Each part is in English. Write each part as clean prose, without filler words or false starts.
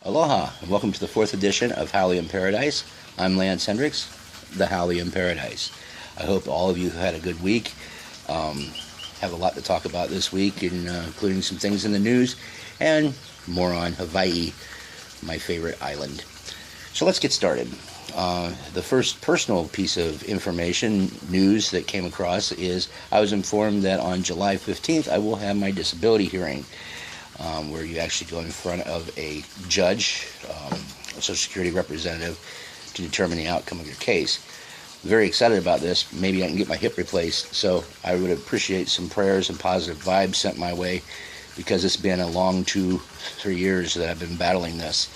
Aloha, and welcome to the 4th edition of Haole in Paradise. I'm Lance Hendricks, the Haole in Paradise. I hope all of you had a good week. Have a lot to talk about this week, including some things in the news and more on Hawaii, my favorite island. So let's get started. The first personal piece of information, news that came across is I was informed that on July 15th I will have my disability hearing. Where you actually go in front of a judge, a Social Security representative, to determine the outcome of your case. Very excited about this. Maybe I can get my hip replaced, so I would appreciate some prayers and positive vibes sent my way, because it's been a long 2-3 years that I've been battling this.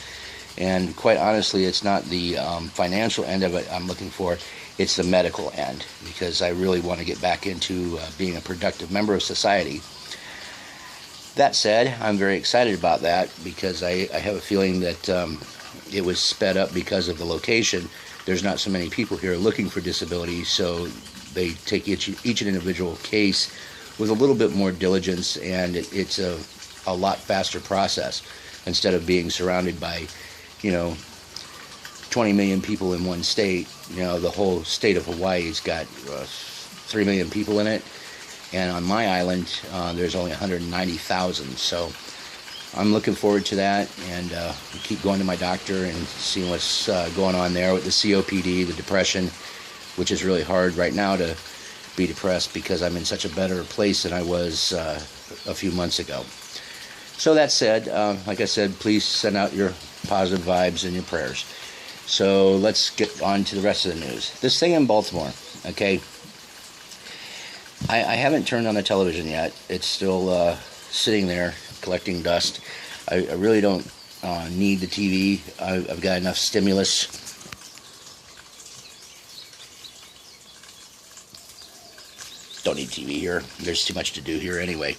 And quite honestly, it's not the financial end of it I'm looking for, it's the medical end, because I really want to get back into being a productive member of society. That said, I'm very excited about that, because I have a feeling that it was sped up because of the location. There's not so many people here looking for disability, so they take each individual case with a little bit more diligence, and it's a lot faster process, instead of being surrounded by 20 million people in one state. The whole state of Hawaii's got 3 million people in it. And on my island, there's only 190,000. So I'm looking forward to that, and keep going to my doctor and seeing what's going on there with the COPD, the depression, which is really hard right now to be depressed, because I'm in such a better place than I was a few months ago. So that said, like I said, please send out your positive vibes and your prayers. So let's get on to the rest of the news. This thing in Baltimore, okay? I haven't turned on the television yet. It's still sitting there collecting dust. I really don't need the TV. I've got enough stimulus. Don't need TV here. There's too much to do here anyway.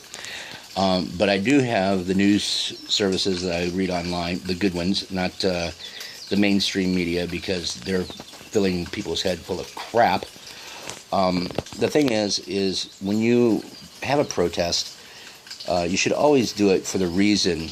But I do have the news services that I read online, the good ones, not the mainstream media, because they're filling people's head full of crap. The thing is when you have a protest, you should always do it for the reason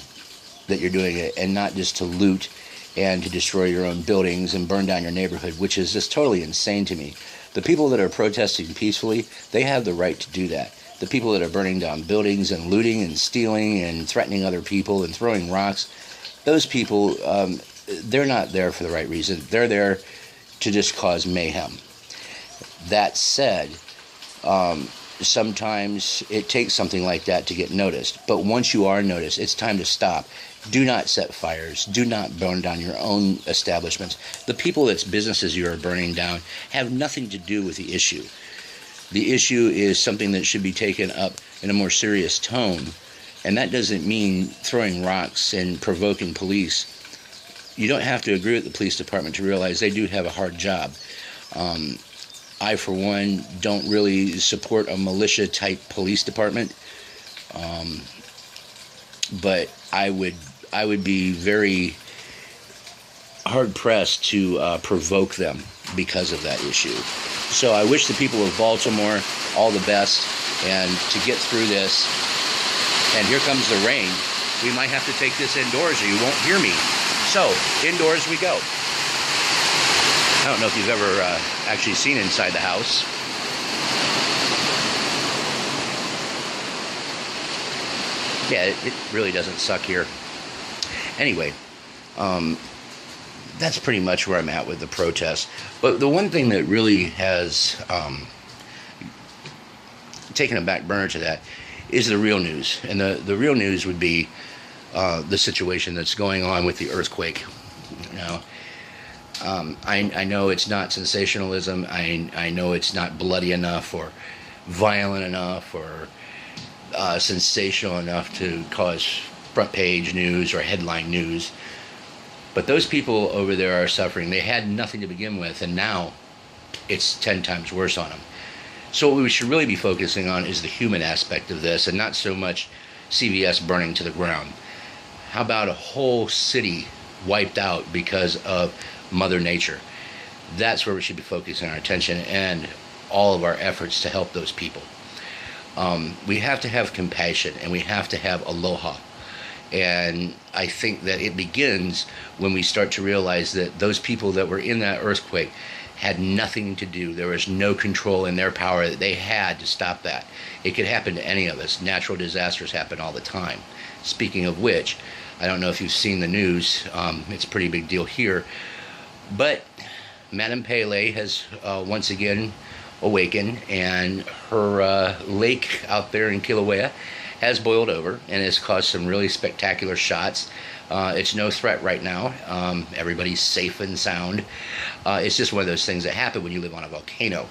that you're doing it, and not just to loot and to destroy your own buildings and burn down your neighborhood, which is just totally insane to me. The people that are protesting peacefully, they have the right to do that. The people that are burning down buildings and looting and stealing and threatening other people and throwing rocks, those people, they're not there for the right reason. They're there to just cause mayhem. That said, sometimes it takes something like that to get noticed. But once you are noticed, it's time to stop. Do not set fires. Do not burn down your own establishments. The people that's businesses you are burning down have nothing to do with the issue. The issue is something that should be taken up in a more serious tone. And that doesn't mean throwing rocks and provoking police. You don't have to agree with the police department to realize they do have a hard job. I, for one, don't really support a militia-type police department, but I would be very hard-pressed to provoke them because of that issue. So I wish the people of Baltimore all the best, and to get through this. And here comes the rain. We might have to take this indoors, or you won't hear me. So, indoors we go. I don't know if you've ever actually seen inside the house. Yeah, it really doesn't suck here. Anyway, that's pretty much where I'm at with the protest. But the one thing that really has taken a back burner to that is the real news. And the real news would be the situation that's going on with the earthquake. I know it's not sensationalism. I know it's not bloody enough or violent enough or sensational enough to cause front page news or headline news. But those people over there are suffering. They had nothing to begin with, and now it's 10 times worse on them. So what we should really be focusing on is the human aspect of this, and not so much CVS burning to the ground. How about a whole city wiped out because of Mother Nature? That's where we should be focusing our attention and all of our efforts to help those people. We have to have compassion, and we have to have aloha. And I think that it begins when we start to realize that those people that were in that earthquake had nothing to do. There was no control in their power. They had to stop that. It could happen to any of us. Natural disasters happen all the time. Speaking of which, I don't know if you've seen the news. It's a pretty big deal here. But Madame Pele has once again awakened, and her lake out there in Kilauea has boiled over and has caused some really spectacular shots. It's no threat right now. Everybody's safe and sound. It's just one of those things that happen when you live on a volcano.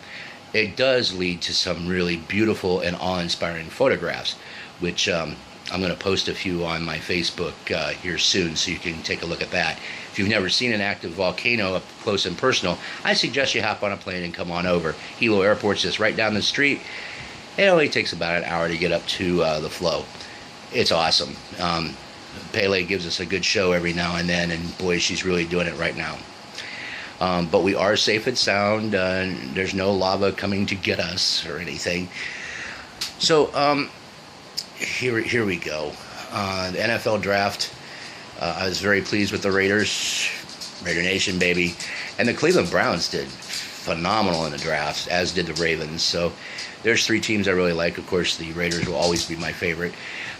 It does lead to some really beautiful and awe-inspiring photographs, which I'm going to post a few on my Facebook here soon, so you can take a look at that. If you've never seen an active volcano up close and personal, I suggest you hop on a plane and come on over. Hilo Airport's just right down the street. It only takes about an hour to get up to the flow. It's awesome. Pele gives us a good show every now and then, and boy, she's really doing it right now. But we are safe and sound. There's no lava coming to get us or anything. So here we go. The NFL draft. I was very pleased with the Raiders. Raider Nation, baby. And the Cleveland Browns did phenomenal in the draft, as did the Ravens. So there's three teams I really like. Of course, the Raiders will always be my favorite.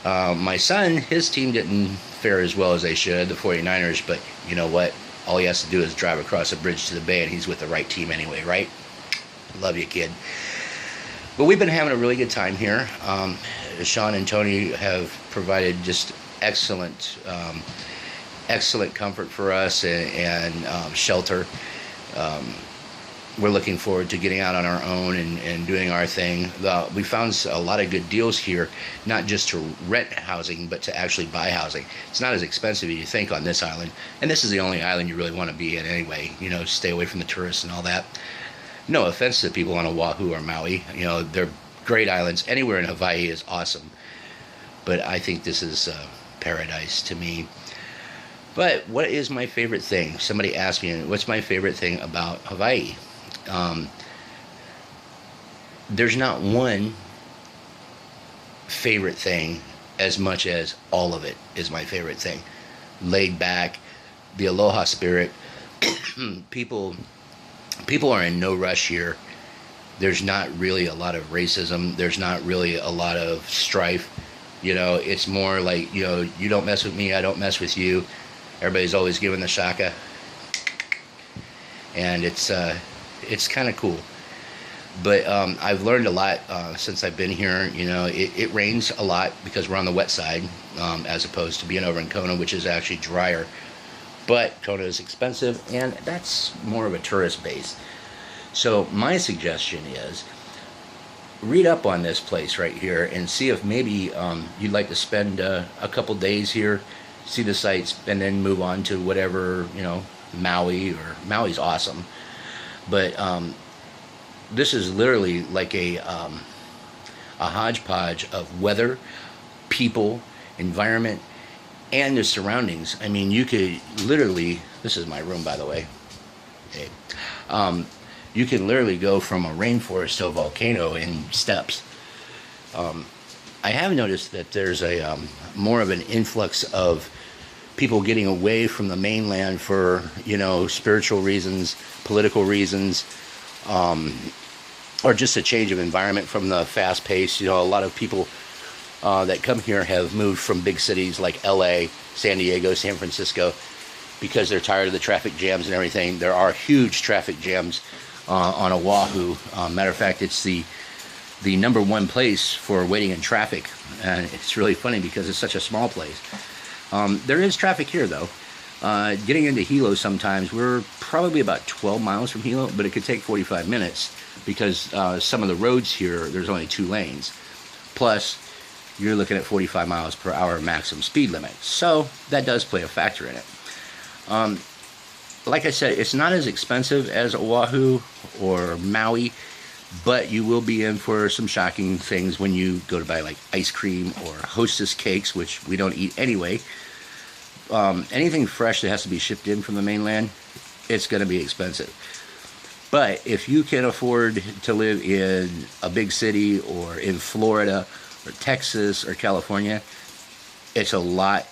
My son, his team didn't fare as well as they should, the 49ers, but you know what? All he has to do is drive across a bridge to the bay, and he's with the right team anyway, right? Love you, kid. But we've been having a really good time here. Sean and Tony have provided just excellent comfort for us and shelter. We're looking forward to getting out on our own and doing our thing. We found a lot of good deals here, not just to rent housing, but to actually buy housing. It's not as expensive as you think on this island, and this is the only island you really want to be in anyway. You know, stay away from the tourists and all that. No offense to people on Oahu or Maui. You know, they're great islands. Anywhere in Hawaii is awesome, but I think this is paradise to me. But what is my favorite thing? Somebody asked me, what's my favorite thing about Hawaii? There's not one favorite thing as much as all of it is my favorite thing. Laid back, the Aloha spirit. People are in no rush here. There's not really a lot of racism. There's not really a lot of strife. You know, it's more like, you know, you don't mess with me, I don't mess with you. Everybody's always giving the shaka. And it's kind of cool. But I've learned a lot since I've been here. You know, it rains a lot because we're on the wet side, as opposed to being over in Kona, which is actually drier. But Kona is expensive, and that's more of a tourist base. So my suggestion is, read up on this place right here and see if maybe you'd like to spend a couple days here, see the sights, and then move on to whatever, you know, Maui's awesome. But this is literally like a hodgepodge of weather, people, environment, and the surroundings. I mean, you could literally, this is my room, by the way. Okay. You can literally go from a rainforest to a volcano in steps. I have noticed that there's a more of an influx of people getting away from the mainland for, you know, spiritual reasons, political reasons, or just a change of environment from the fast pace. You know, a lot of people that come here have moved from big cities like LA, San Diego, San Francisco, because they're tired of the traffic jams and everything. There are huge traffic jams on Oahu. Matter of fact, it's the number one place for waiting in traffic, and it's really funny because it's such a small place. There is traffic here, though. Getting into Hilo sometimes, we're probably about 12 miles from Hilo, but it could take 45 minutes because some of the roads here, there's only 2 lanes. Plus, you're looking at 45 miles per hour maximum speed limit. So that does play a factor in it. Like I said, it's not as expensive as Oahu or Maui, but you will be in for some shocking things when you go to buy like ice cream or Hostess cakes, which we don't eat anyway. Anything fresh that has to be shipped in from the mainland, it's going to be expensive. But if you can afford to live in a big city or in Florida or Texas or California, it's a lot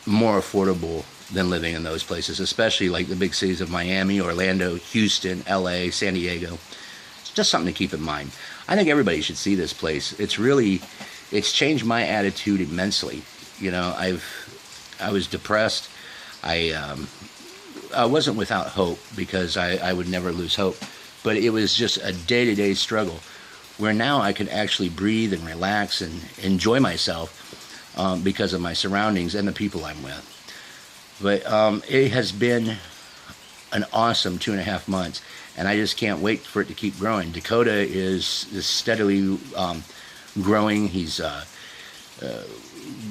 more affordable than living in those places, especially like the big cities of Miami, Orlando, Houston, LA, San Diego. It's just something to keep in mind. I think everybody should see this place. It's changed my attitude immensely. You know, I was depressed. I wasn't without hope, because I would never lose hope, but it was just a day-to-day struggle, where now I can actually breathe and relax and enjoy myself because of my surroundings and the people I'm with. But it has been an awesome 2.5 months, and I just can't wait for it to keep growing. Dakota is steadily growing. He's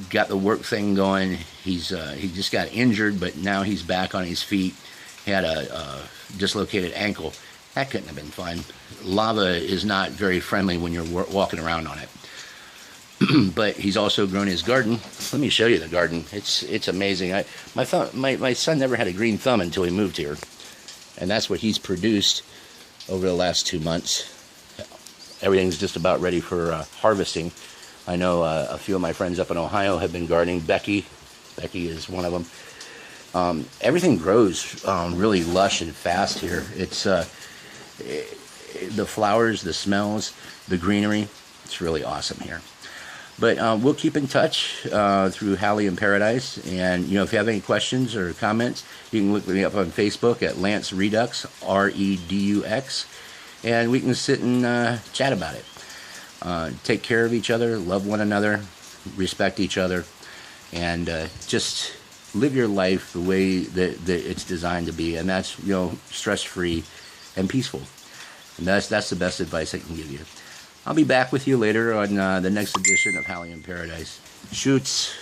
got the work thing going. He just got injured, but now he's back on his feet. He had a dislocated ankle. That couldn't have been fun. Lava is not very friendly when you're walking around on it. But he's also grown his garden. Let me show you the garden. It's amazing. My son never had a green thumb until he moved here, and that's what he's produced over the last 2 months. Everything's just about ready for harvesting. I know a few of my friends up in Ohio have been gardening. Becky is one of them. Everything grows really lush and fast here. It's the flowers, the smells, the greenery. It's really awesome here. But we'll keep in touch through Haole in Paradise. And, you know, if you have any questions or comments, you can look me up on Facebook at Lance Redux, Redux, and we can sit and chat about it. Take care of each other, love one another, respect each other, and just live your life the way that it's designed to be. And that's, you know, stress-free and peaceful. And that's the best advice I can give you. I'll be back with you later on the next edition of Haole in Paradise. Shoots.